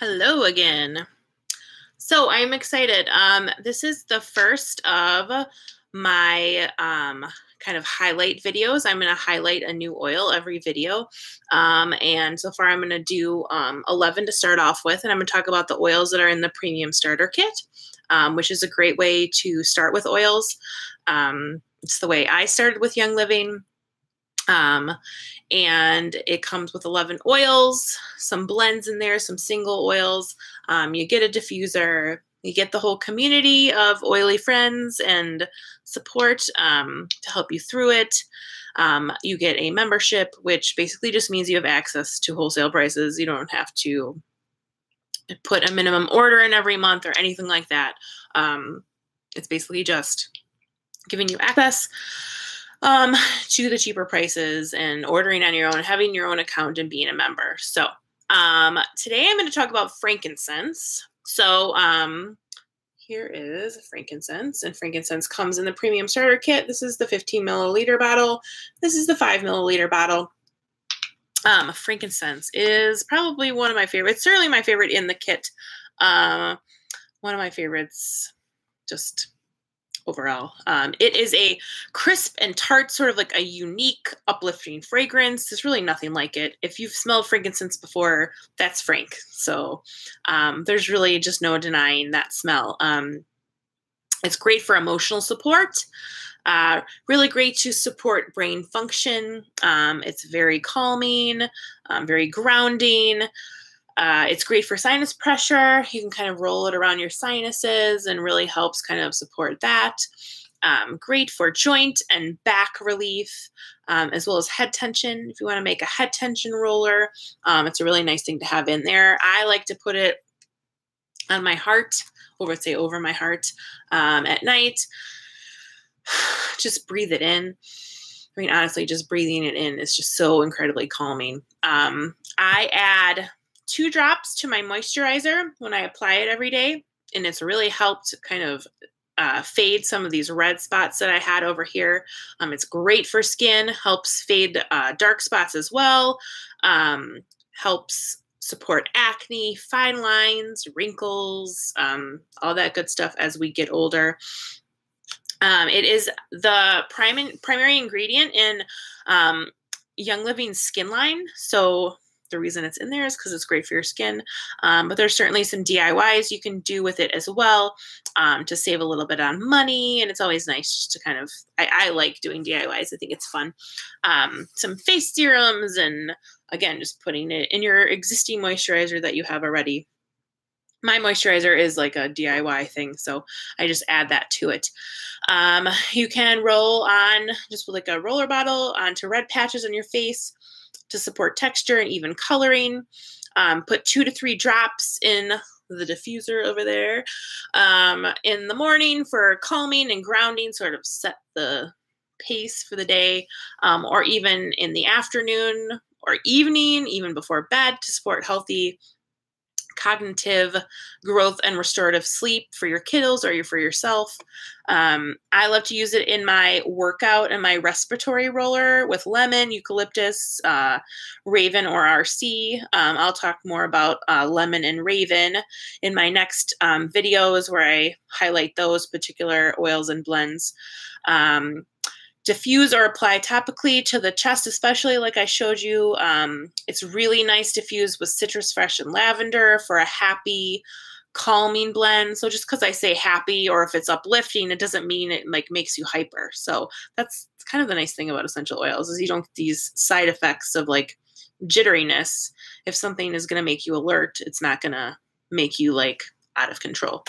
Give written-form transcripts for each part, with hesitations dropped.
Hello again. So I'm excited. This is the first of my kind of highlight videos. I'm going to highlight a new oil every video. And so far I'm going to do 11 to start off with. And I'm going to talk about the oils that are in the premium starter kit, which is a great way to start with oils. It's the way I started with Young Living. And it comes with 11 oils, some blends in there, some single oils. You get a diffuser, you get the whole community of oily friends and support to help you through it. You get a membership, which basically just means you have access to wholesale prices. You don't have to put a minimum order in every month or anything like that. It's basically just giving you access to the cheaper prices and ordering on your own, having your own account and being a member. So today I'm going to talk about frankincense. So here is frankincense, and frankincense comes in the premium starter kit. This is the 15 milliliter bottle. This is the 5 milliliter bottle. Frankincense is probably one of my favorites, certainly my favorite in the kit. One of my favorites just overall. It is a crisp and tart, sort of like a unique, uplifting fragrance. There's really nothing like it. If you've smelled frankincense before, that's Frank. So there's really just no denying that smell. It's great for emotional support. Really great to support brain function. It's very calming, very grounding. It's great for sinus pressure. You can kind of roll it around your sinuses and really helps kind of support that. Great for joint and back relief, as well as head tension. If you want to make a head tension roller, it's a really nice thing to have in there. I like to put it on my heart, over my heart at night. Just breathe it in. I mean, honestly, just breathing it in is just so incredibly calming. I add 2 drops to my moisturizer when I apply it every day, and it's really helped kind of fade some of these red spots that I had over here. It's great for skin, helps fade dark spots as well, helps support acne, fine lines, wrinkles, all that good stuff as we get older. It is the primary ingredient in Young Living's skin line, so the reason it's in there is because it's great for your skin. But there's certainly some DIYs you can do with it as well to save a little bit on money. And it's always nice just to kind of, I like doing DIYs. I think it's fun. Some face serums, and again, just putting it in your existing moisturizer that you have already. My moisturizer is like a DIY thing, so I just add that to it. You can roll on just with like a roller bottle onto red patches on your face to support texture and even coloring. Put 2 to 3 drops in the diffuser over there in the morning for calming and grounding, sort of set the pace for the day, or even in the afternoon or evening, even before bed, to support healthy cognitive growth and restorative sleep for your kiddos or for yourself. I love to use it in my workout and my respiratory roller with lemon, eucalyptus, raven, or RC. I'll talk more about lemon and raven in my next videos where I highlight those particular oils and blends. Diffuse or apply topically to the chest, especially like I showed you. It's really nice to fuse with citrus fresh and lavender for a happy, calming blend. So just because I say happy, or if it's uplifting, it doesn't mean it like makes you hyper. So that's kind of the nice thing about essential oils, is you don't get these side effects of like jitteriness. If something is going to make you alert, it's not going to make you like out of control.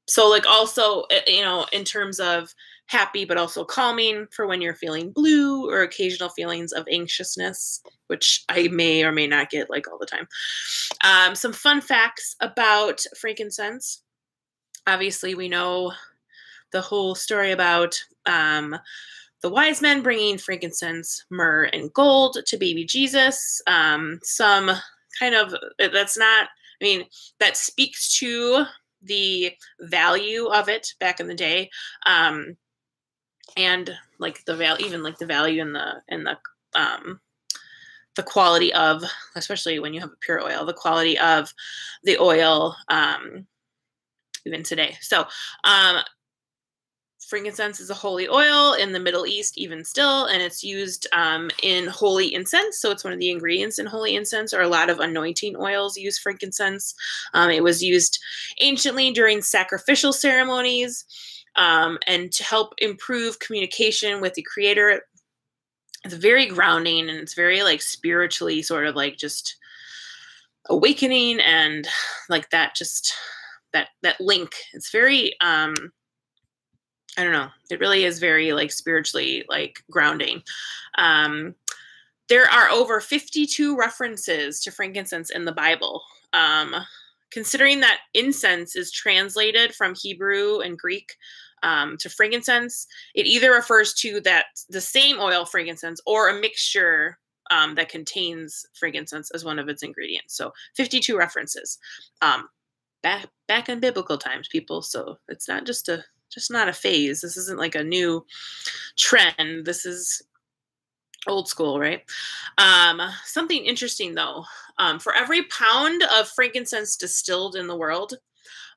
So like also, you know, in terms of happy, but also calming for when you're feeling blue or occasional feelings of anxiousness, which I may or may not get like all the time. Some fun facts about frankincense. Obviously, we know the whole story about the wise men bringing frankincense, myrrh, and gold to baby Jesus. Some kind of, that's not, I mean, that speaks to the value of it back in the day. And like the value, even like the value in the the quality of, especially when you have a pure oil, the quality of the oil, even today. So, frankincense is a holy oil in the Middle East, even still, and it's used in holy incense. So it's one of the ingredients in holy incense, or a lot of anointing oils use frankincense. It was used anciently during sacrificial ceremonies, and to help improve communication with the Creator. It's very grounding, and it's very like spiritually sort of like just awakening, and like that, just that link. It's very I don't know. It really is very like spiritually like grounding. There are over 52 references to frankincense in the Bible. Considering that incense is translated from Hebrew and Greek to frankincense, it either refers to the same oil, frankincense, or a mixture that contains frankincense as one of its ingredients. So 52 references. Back in biblical times, people. So it's not just not a phase. This isn't like a new trend. This is old school, right? Something interesting though, for every pound of frankincense distilled in the world,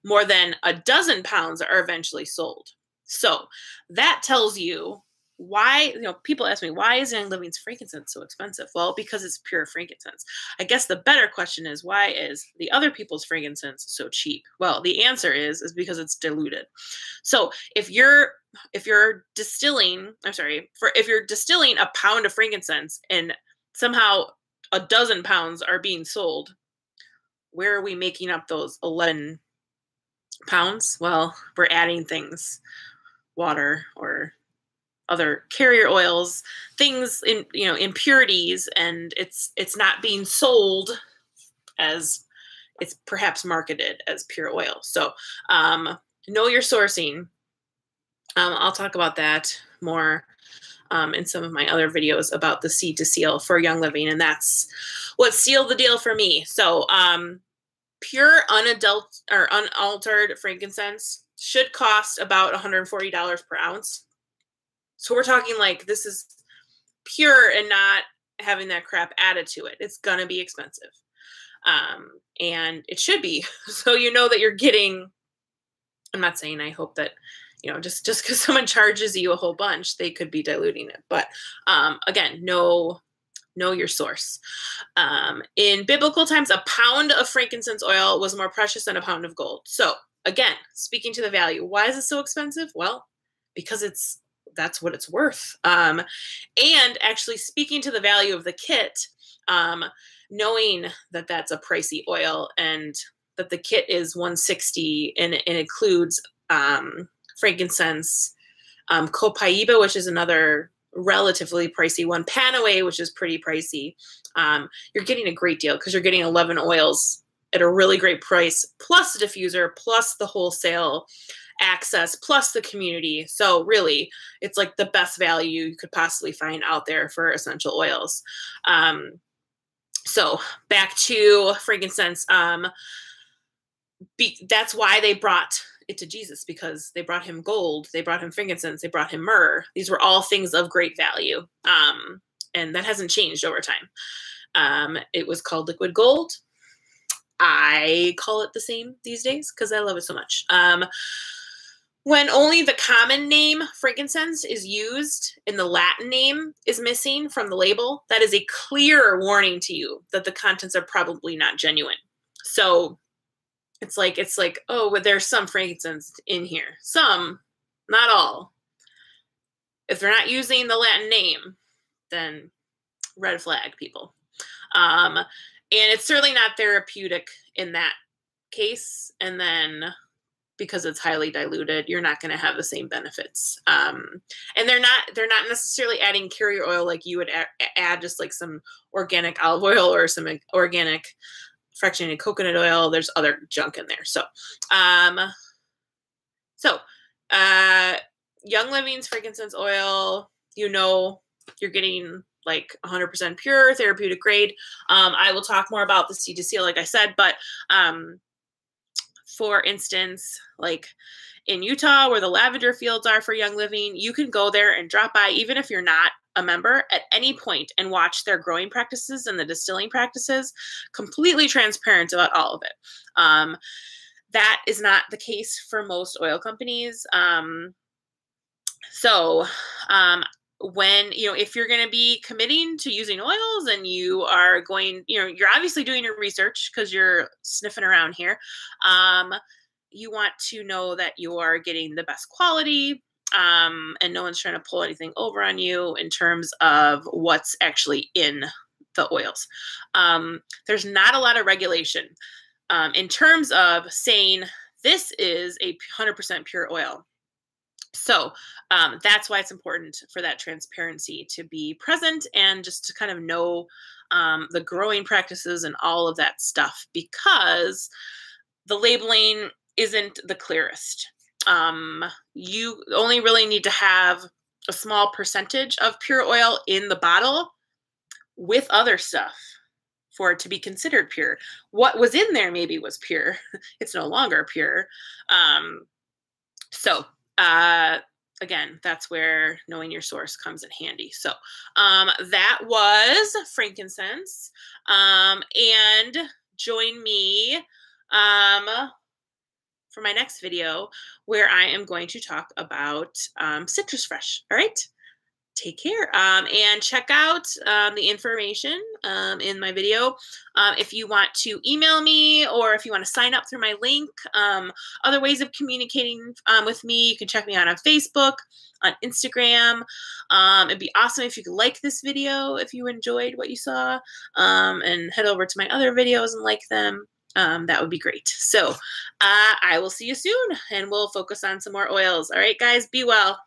more than a dozen pounds are eventually sold. So that tells you why, people ask me, why is Young Living's frankincense so expensive? Well, because it's pure frankincense. I guess the better question is, why is the other people's frankincense so cheap? Well, the answer is because it's diluted. So if you're distilling a pound of frankincense and somehow a dozen pounds are being sold, where are we making up those 11 pounds? Well, we're adding things, water or other carrier oils, things in, impurities, and it's not being sold as it's perhaps marketed as pure oil. So know your sourcing. I'll talk about that more in some of my other videos about the seed to seal for Young Living, and that's what sealed the deal for me. So pure unaltered frankincense should cost about $140 per ounce. So we're talking like this is pure and not having that crap added to it. It's gonna be expensive, and it should be. So that you're getting. I'm not saying I hope that just because someone charges you a whole bunch, they could be diluting it. But again, know your source. In biblical times, a pound of frankincense oil was more precious than a pound of gold. So again, speaking to the value, why is it so expensive? Well, because that's what it's worth. And actually speaking to the value of the kit, knowing that that's a pricey oil and that the kit is $160 and it includes frankincense, copaiba, which is another relatively pricey one, Panaway, which is pretty pricey. You're getting a great deal because you're getting 11 oils at a really great price, plus the diffuser, plus the wholesale access, plus the community. So really, it's like the best value you could possibly find out there for essential oils. So back to frankincense. That's why they brought it to Jesus, because they brought him gold, they brought him frankincense, they brought him myrrh. These were all things of great value. And that hasn't changed over time. It was called liquid gold. I call it the same these days because I love it so much. When only the common name frankincense is used and the Latin name is missing from the label, that is a clear warning to you that the contents are probably not genuine. So it's like, oh, well, there's some frankincense in here. Some, not all. If they're not using the Latin name, then red flag, people. And it's certainly not therapeutic in that case. And then because it's highly diluted, you're not going to have the same benefits. And they're not necessarily adding carrier oil like you would add just like some organic olive oil or some organic fractionated coconut oil. There's other junk in there. So, Young Living's frankincense oil, you're getting like 100% pure, therapeutic grade. I will talk more about the seed to seal, like I said, but for instance, like in Utah, where the lavender fields are for Young Living, you can go there and drop by, even if you're not a member, at any point and watch their growing practices and the distilling practices, completely transparent about all of it. That is not the case for most oil companies. When, if you're going to be committing to using oils and you are going, you're obviously doing your research because you're sniffing around here. You want to know that you are getting the best quality, and no one's trying to pull anything over on you in terms of what's actually in the oils. There's not a lot of regulation in terms of saying this is a 100% pure oil. So that's why it's important for that transparency to be present and just to kind of know the growing practices and all of that stuff, because the labeling isn't the clearest. You only really need to have a small percentage of pure oil in the bottle with other stuff for it to be considered pure. What was in there maybe was pure. It's no longer pure. Again, that's where knowing your source comes in handy. So that was frankincense. And join me for my next video, where I am going to talk about citrus fresh. All right. Take care, and check out the information in my video. If you want to email me, or if you want to sign up through my link, other ways of communicating with me, you can check me out on Facebook, on Instagram. It'd be awesome if you could like this video if you enjoyed what you saw, and head over to my other videos and like them. That would be great. So I will see you soon, and we'll focus on some more oils. All right, guys, be well.